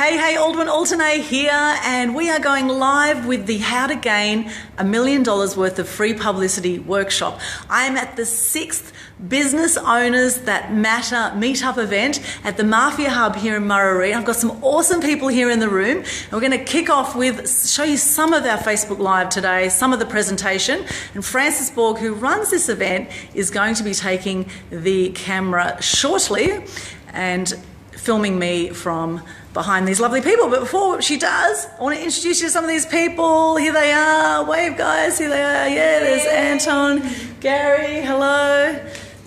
Hey, Aldwyn, Altuney here, and we are going live with the How to Gain $1 Million Worth of Free Publicity workshop. I am at the 6th Business Owners That Matter Meetup event at the Mafia Hub here in Murray. I've got some awesome people here in the room, and we're going to kick off with, show you some of our Facebook Live today, some of the presentation, and Francis Borg, who runs this event, is going to be taking the camera shortly and filming me from behind these lovely people. But before she does, I want to introduce you to some of these people. Here they are. Wave, guys. Here they are. Yeah, there's Anton, Gary. Hello.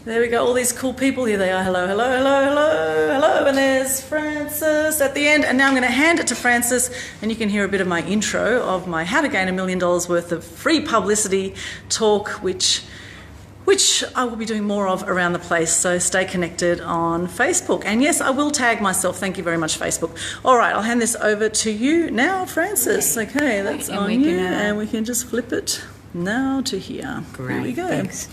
There we go. All these cool people. Here they are. Hello, hello, hello, hello, hello. And there's Francis at the end. And now I'm going to hand it to Francis, and you can hear a bit of my intro of my How to Gain $1 Million Worth of Free Publicity talk, which I will be doing more of around the place, so stay connected on Facebook. And yes, I will tag myself. Thank you very much, Facebook. All right, I'll hand this over to you now, Francis. Okay, that's on you, and we can just flip it now to here. Great, here we go. thanks.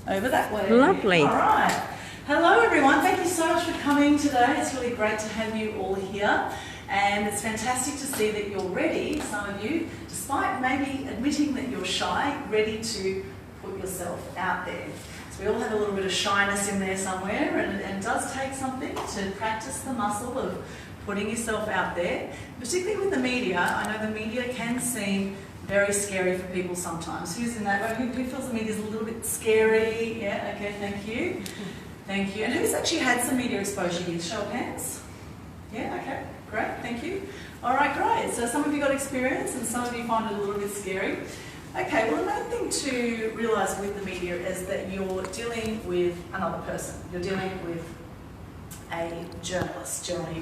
Over that way. Lovely. All right. Hello, everyone. Thank you so much for coming today. It's really great to have you all here. And it's fantastic to see that you're ready, some of you, despite maybe admitting that you're shy, ready to put yourself out there. So we all have a little bit of shyness in there somewhere, and it does take something to practice the muscle of putting yourself out there, particularly with the media. I know the media can seem very scary for people sometimes. Who's in that? Who feels the media is a little bit scary? Yeah, okay, thank you. Thank you. And who's actually had some media exposure here? Show of hands? Yeah, okay, great, thank you. All right, great. So some of you got experience and some of you find it a little bit scary. Okay, well, another thing to realise with the media is that you're dealing with another person. You're dealing with a journalist, generally.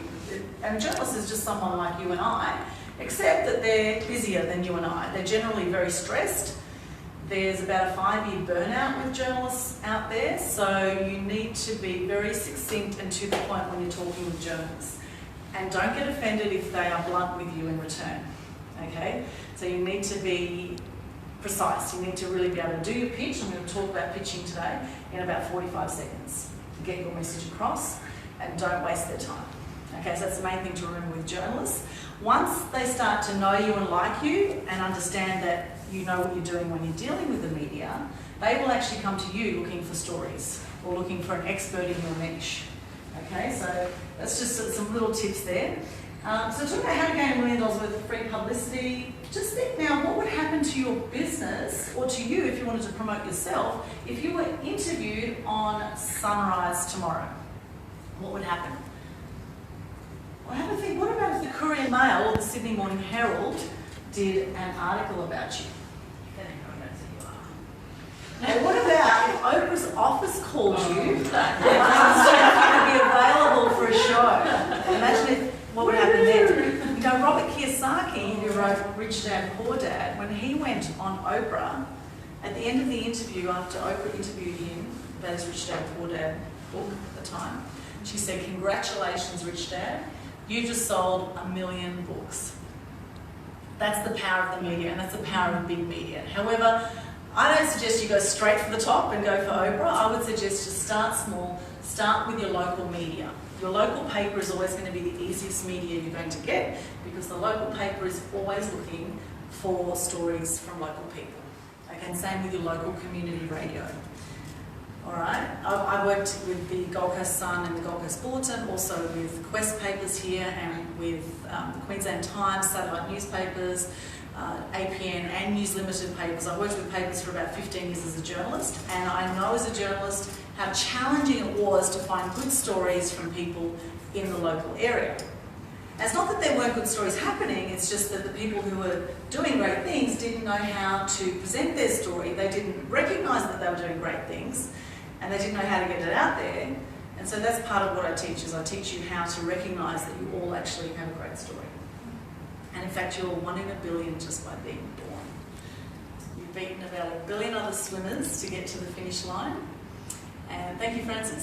And a journalist is just someone like you and I, except that they're busier than you and I. They're generally very stressed. There's about a 5-year burnout with journalists out there, so you need to be very succinct and to the point when you're talking with journalists. And don't get offended if they are blunt with you in return, okay? So you need to be precise. You need to really be able to do your pitch. I'm going to talk about pitching today in about 45 seconds to get your message across, and don't waste their time. Okay, so that's the main thing to remember with journalists. Once they start to know you and like you and understand that you know what you're doing when you're dealing with the media, they will actually come to you looking for stories or looking for an expert in your niche. Okay, so that's just some little tips there. So talking about how to gain $1 million worth of free publicity, just think now, what would happen to your business or to you if you wanted to promote yourself if you were interviewed on Sunrise tomorrow? What would happen? Well, have a think, what about if the Courier Mail or the Sydney Morning Herald did an article about you? Now, what about if Oprah's office called you and asked you if you could be available for a show? Imagine what would happen then. You know, Robert Kiyosaki, who wrote Rich Dad, Poor Dad, when he went on Oprah, at the end of the interview, after Oprah interviewed him about his Rich Dad, Poor Dad book at the time, she said, "Congratulations, Rich Dad, you just sold 1 million books." That's the power of the media, and that's the power of big media. However, I don't suggest you go straight for the top and go for Oprah. I would suggest just start small, start with your local media. Your local paper is always going to be the easiest media you're going to get, because the local paper is always looking for stories from local people. Okay, and same with your local community radio. All right, I worked with the Gold Coast Sun and the Gold Coast Bulletin, also with Quest papers here and with the Queensland Times, satellite newspapers, APN and News Limited papers. I worked with papers for about 15 years as a journalist, and I know as a journalist how challenging it was to find good stories from people in the local area. And it's not that there weren't good stories happening, it's just that the people who were doing great things didn't know how to present their story. They didn't recognise that they were doing great things, and they didn't know how to get it out there. And so that's part of what I teach, is I teach you how to recognise that you all actually have a great story. And in fact, you're 1 in a billion just by being born. You've beaten about 1 billion other swimmers to get to the finish line. And thank you, Francis.